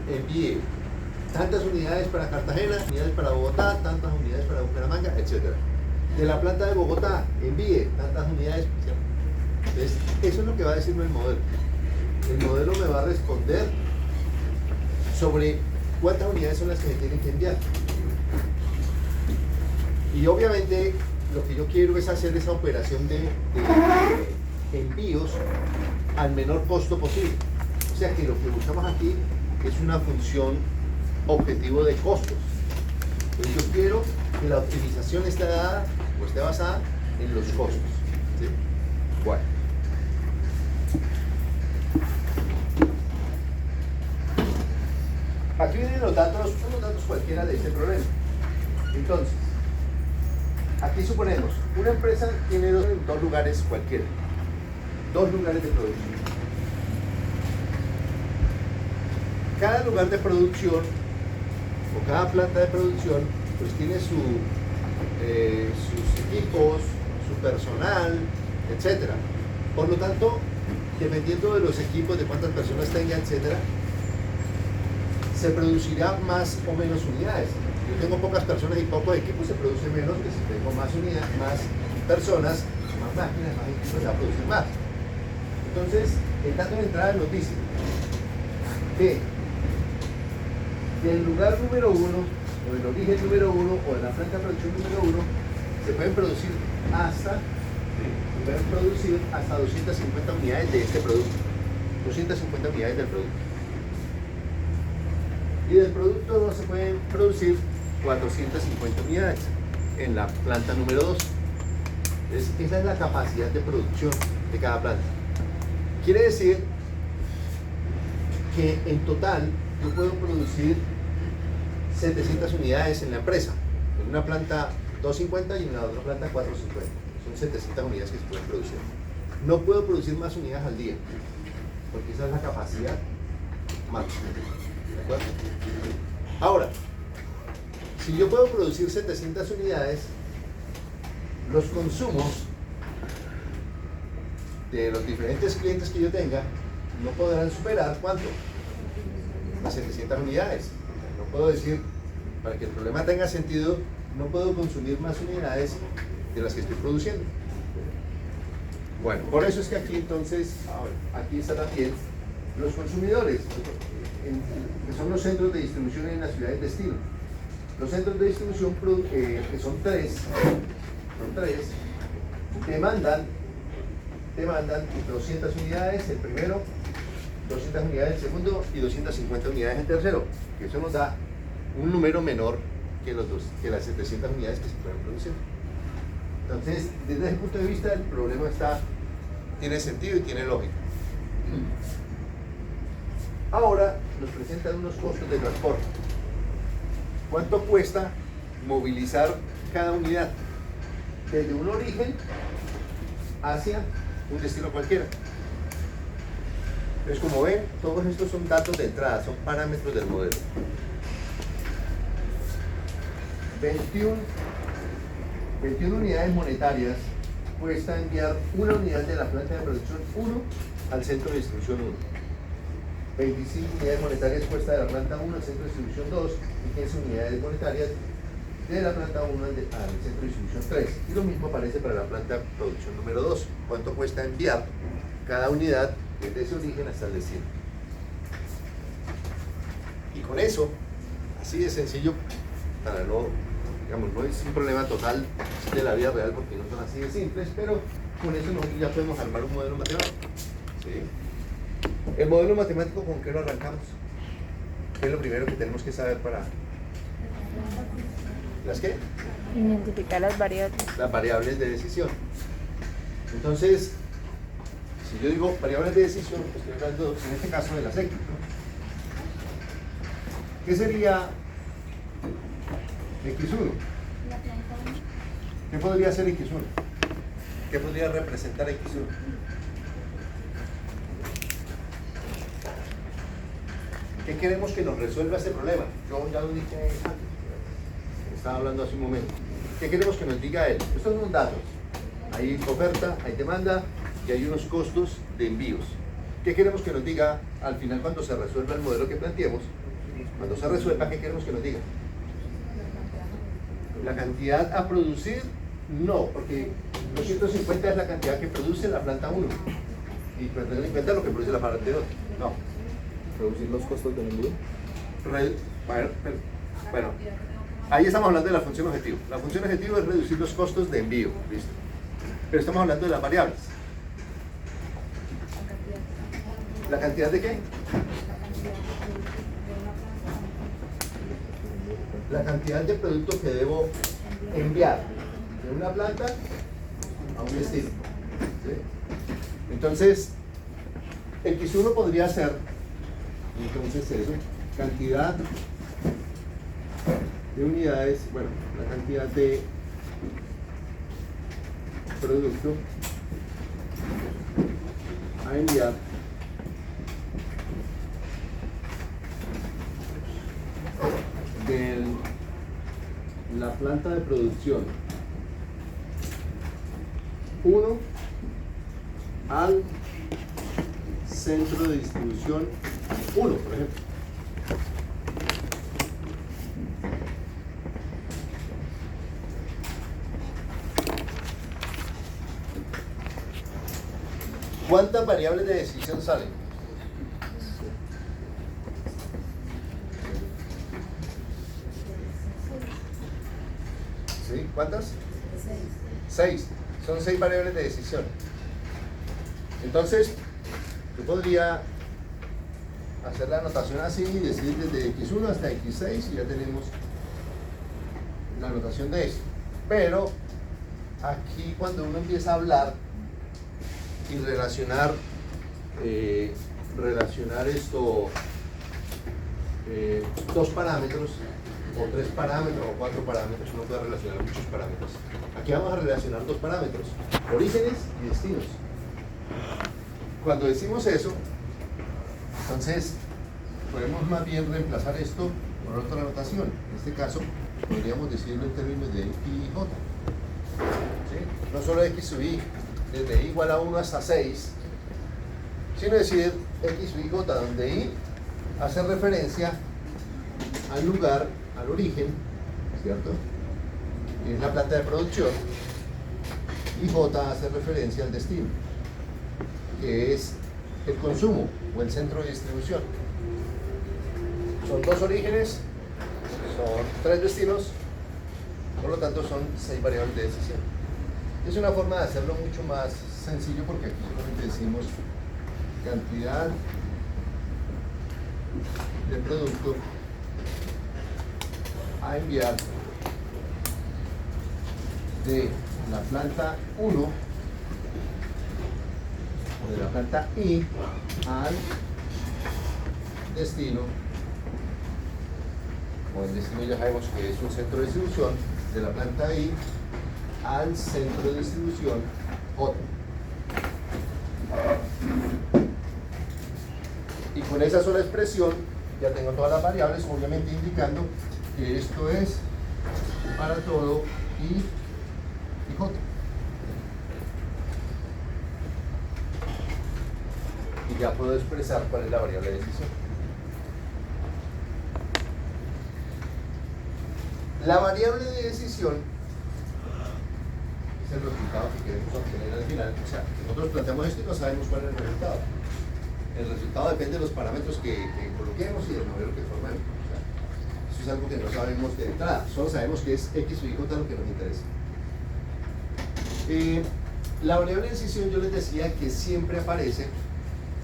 envíe tantas unidades para Cartagena, unidades para Bogotá, tantas unidades para Bucaramanga, etc. De la planta de Bogotá, envíe tantas unidades. Entonces, eso es lo que va a decirme el modelo. El modelo me va a responder sobre cuántas unidades son las que me tienen que enviar. Y obviamente lo que yo quiero es hacer esa operación de envíos al menor costo posible. O sea que lo que buscamos aquí es una función objetivo de costos. Entonces yo quiero que la optimización esté dada o esté basada en los costos. ¿Sí? Bueno. Aquí vienen los datos, son los datos cualquiera de este problema. Entonces, aquí suponemos, una empresa tiene dos lugares cualquiera, dos lugares de producción. Cada lugar de producción o cada planta de producción pues tiene sus equipos, su personal, etc. Por lo tanto, dependiendo de los equipos, de cuántas personas tenga, etc., se producirá más o menos unidades. Si yo tengo pocas personas y pocos equipos, se produce menos que si tengo más unidades, más personas, más máquinas, más equipos, se va a producir más. Entonces, el dato de entrada nos dice que del lugar número 1, o del origen número 1, o de la planta de producción número 1, se pueden producir hasta 250 unidades de este producto. 250 unidades del producto. Y del producto no se pueden producir 450 unidades en la planta número 2. Esa es la capacidad de producción de cada planta. Quiere decir que en total yo puedo producir 700 unidades en la empresa. En una planta 250 y en la otra planta 450. Son 700 unidades que se pueden producir. No puedo producir más unidades al día, porque esa es la capacidad máxima. ¿De acuerdo? Ahora, si yo puedo producir 700 unidades, los consumos de los diferentes clientes que yo tenga no podrán superar ¿cuánto? Las 700 unidades. No puedo decir, para que el problema tenga sentido, no puedo consumir más unidades de las que estoy produciendo. Bueno, por eso es que aquí entonces, aquí está también los consumidores, que son los centros de distribución en las ciudades de destino. Los centros de distribución, que son tres, demandan 200 unidades el primero, 200 unidades el segundo y 250 unidades el tercero, que eso nos da un número menor que las 700 unidades que se pueden producir. Entonces, desde ese punto de vista, el problema tiene sentido y tiene lógica. Ahora nos presentan unos costos de transporte. ¿Cuánto cuesta movilizar cada unidad desde un origen hacia un destino cualquiera? Entonces, como ven, todos estos son datos de entrada, son parámetros del modelo. 21 unidades monetarias cuesta enviar una unidad de la planta de producción 1 al centro de distribución 1. 25 unidades monetarias cuesta de la planta 1 al centro de distribución 2 y 15 unidades monetarias de la planta 1 al centro de distribución 3. Y lo mismo aparece para la planta de producción número 2. ¿Cuánto cuesta enviar cada unidad desde ese origen hasta el destino? Y con eso, así de sencillo, para no es un problema total de la vida real porque no son así de simples, pero con eso nosotros ya podemos armar un modelo matemático. ¿Sí? El modelo matemático, ¿con qué lo arrancamos? ¿Qué es lo primero que tenemos que saber para...? ¿Las qué? Identificar las variables. Las variables de decisión. Entonces, si yo digo variables de decisión, pues estoy hablando en este caso de las X, ¿no? ¿Qué sería X1? ¿Qué podría ser X1? ¿Qué podría representar X1? ¿Qué queremos que nos resuelva este problema? Yo ya lo dije antes, estaba hablando hace un momento. ¿Qué queremos que nos diga él? Estos son datos. Hay oferta, hay demanda y hay unos costos de envíos. ¿Qué queremos que nos diga al final cuando se resuelva el modelo que planteemos? Cuando se resuelva, ¿qué queremos que nos diga? La cantidad a producir, no, porque 250 es la cantidad que produce la planta 1. Y pues tener en cuenta lo que produce la planta 2. No. ¿Reducir los costos del envío? Bueno, ahí estamos hablando de la función objetivo. La función objetivo es reducir los costos de envío, ¿listo? Pero estamos hablando de las variables. ¿La cantidad de qué? La cantidad de producto que debo enviar de una planta a un destino. ¿Sí? Entonces, X1 podría ser, entonces eso, cantidad de unidades, bueno, la cantidad de producto a enviar de la planta de producción 1 al centro de distribución 1, por ejemplo. ¿Cuántas variables de decisión salen? ¿Sí? ¿Cuántas? 6. Son 6 variables de decisión. Entonces, yo podría hacer la anotación así y decir desde X1 hasta X6 y ya tenemos la anotación de esto. Pero aquí cuando uno empieza a hablar y relacionar esto, 2 parámetros o 3 parámetros o 4 parámetros, uno puede relacionar muchos parámetros. Aquí vamos a relacionar 2 parámetros, orígenes y destinos. Cuando decimos eso, entonces podemos más bien reemplazar esto por otra notación. En este caso podríamos decirlo en términos de X y J. ¿Sí? No solo X sub Y desde I igual a 1 hasta 6, sino decir X sub Y J, donde I hace referencia al lugar, al origen, ¿cierto? Que es la planta de producción, y J hace referencia al destino, que es el consumo o el centro de distribución. Son 2 orígenes, son 3 destinos, por lo tanto son 6 variables de decisión. Es una forma de hacerlo mucho más sencillo porque aquí solamente decimos cantidad de producto a enviar de la planta 1 o de la planta I al destino, o el destino ya sabemos que es un centro de distribución, de la planta I al centro de distribución J. Y con esa sola expresión ya tengo todas las variables, obviamente indicando que esto es para todo I y J. Y ya puedo expresar cuál es la variable de decisión. La variable de decisión es el resultado que queremos obtener al final. O sea, nosotros planteamos esto y no sabemos cuál es el resultado. El resultado depende de los parámetros que coloquemos y del modelo que formemos. O sea, eso es algo que no sabemos de entrada. Solo sabemos que es X o Y lo que nos interesa. La variable de decisión yo les decía que siempre aparece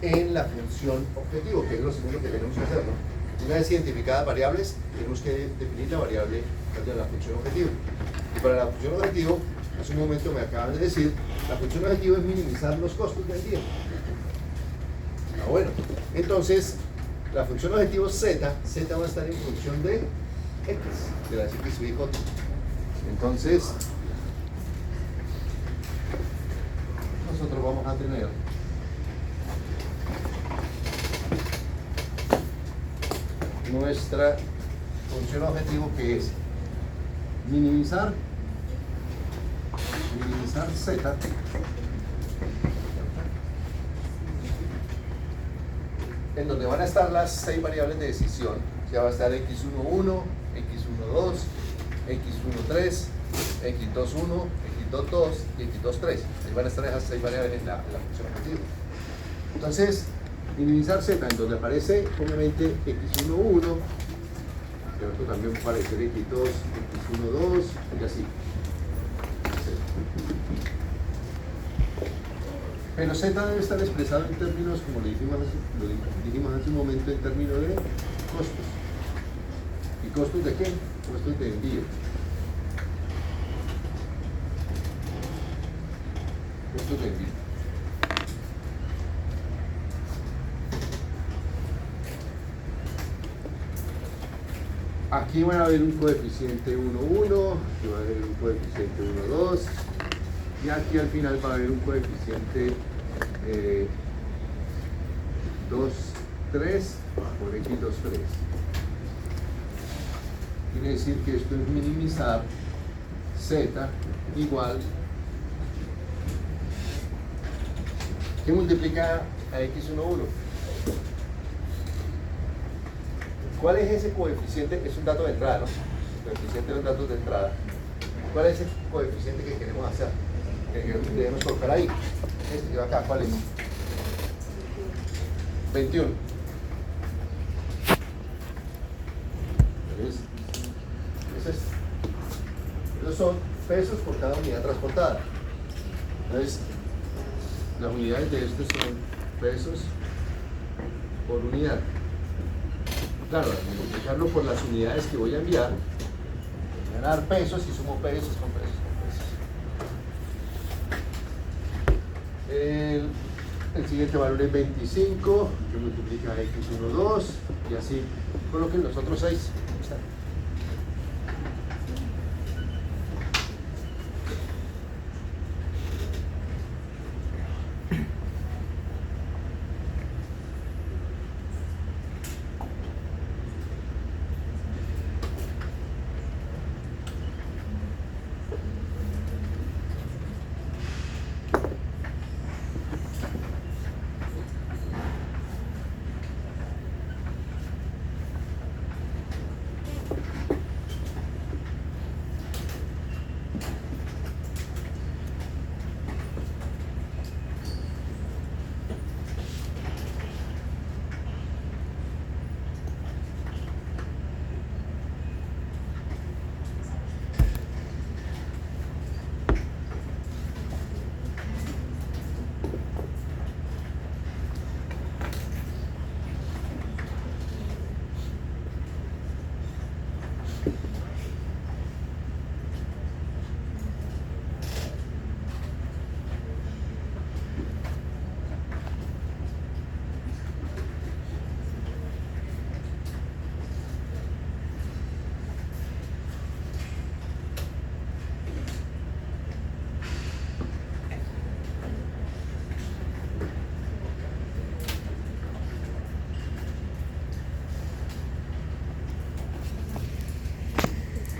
en la función objetivo, que es lo segundo que tenemos que hacer, ¿no? Una vez identificadas variables, tenemos que definir la variable de la función objetivo. Y para la función objetivo, hace un momento me acaban de decir, la función objetivo es minimizar los costos del día. Ah, bueno, entonces, la función objetivo Z va a estar en función de X, de la X y J. Entonces, nosotros vamos a tener nuestra función objetivo, que es minimizar Z en donde van a estar las 6 variables de decisión. Ya va a estar x11, x12, x13, x21, x22 y x23. Ahí van a estar esas 6 variables en la función objetiva. Entonces, minimizar z, en donde aparece obviamente x11, ¿cierto? También puede aparecer x2, x12 y así. Pero z debe estar expresado en términos, como lo dijimos hace un momento, en términos de costos. ¿Y costos de qué? Costos de envío. Costos de envío. Aquí va a haber un coeficiente 1, 1, aquí va a haber un coeficiente 1, 2, y aquí al final va a haber un coeficiente 2, 3 por x2, 3. Quiere decir que esto es minimizar z igual, ¿qué multiplica a x11? ¿Cuál es ese coeficiente? Es un dato de entrada, ¿no? El coeficiente de los datos de entrada. ¿Cuál es ese coeficiente que queremos hacer? Que debemos colocar ahí. Este que va acá, ¿cuál es? 21. Entonces, esos son pesos por cada unidad transportada. Entonces, las unidades de estos son pesos por unidad. Claro, al multiplicarlo por las unidades que voy a enviar, voy a dar pesos y sumo pesos con pesos con pesos. El siguiente valor es 25, que multiplica x12, y así coloquen los otros 6.